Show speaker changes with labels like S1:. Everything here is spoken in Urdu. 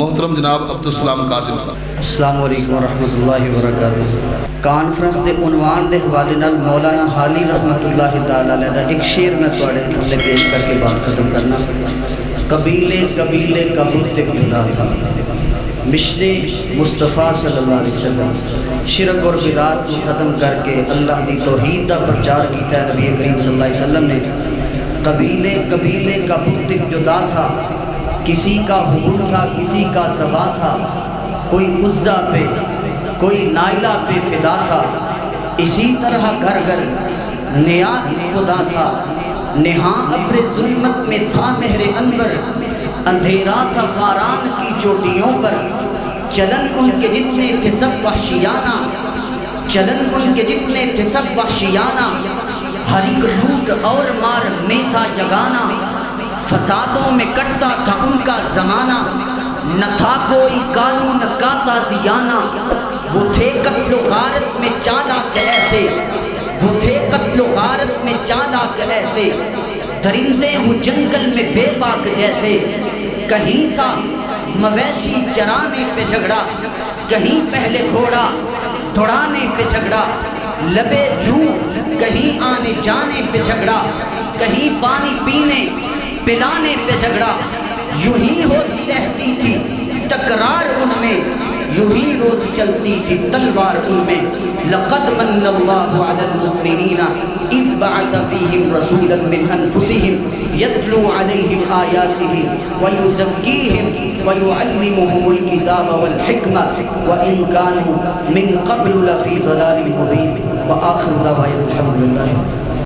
S1: محترم جناب عبدالسلام قاسم صاحب۔
S2: السلام علیکم ورحمۃ اللہ وبرکاتہ۔ کانفرنس دے عنوان دے حوالے نال مولانا حالی رحمۃ اللہ تعالی علیہ دا ایک شعر میں تواڈے سامنے پیش کر کے بات ختم کرنا۔ قبیلے قبیلے کا بت ایک جدا تھا، مشن مصطفیٰ صلی اللہ علیہ وسلم شرک اور بدعات کو ختم کر کے اللہ دی توحید دا پرچار کیتا ہے نبی کریم صلی اللہ علیہ وسلم نے۔ قبیلے قبیلے کا بت ایک جدا تھا، کسی کا حبل تھا کسی کا سبا تھا، کوئی عزا پہ کوئی نائلہ پہ فدا تھا، اسی طرح گھر گھر نیا خدا تھا، نہاں ابر ظلمت میں تھا مہر انور، اندھیرا تھا فاران کی چوٹیوں پر، چلن ان کے جتنے تھے سب وحشیانہ، چلن ان کے جتنے تھے سب وحشیانہ، ہر ایک لوٹ اور مار میں تھا جگانا، فسادوں میں کٹتا تھا ان کا زمانہ، نہ تھا کوئی قانون کا تازیانہ، وہ تھے قتل و غارت میں چالاک ایسے، وہ تھے قتل و غارت میں چالاک ایسے، درندے ہوں جنگل میں بے باک جیسے، کہیں تھا مویشی چرانے پہ جھگڑا، کہیں پہلے گھوڑا دوڑانے پہ جھگڑا، لبے جو کہیں آنے جانے پہ جھگڑا، کہیں پانی پینے پلانے پہ جھگڑا، یوں ہی ہوتی رہتی تھی تکرار ان میں، یوں ہی روز چلتی تھی تلوار ان میں۔ لقد من اللہ علی المؤمنین اذ بعث فیہم رسولا من انفسہم یتلو علیہم آیاتہ ویزکیہم ویعلمہم الکتاب والحکمہ وان کانوا من قبل لفی ضلال مبین۔ وآخر دعوانا الحمدللہ۔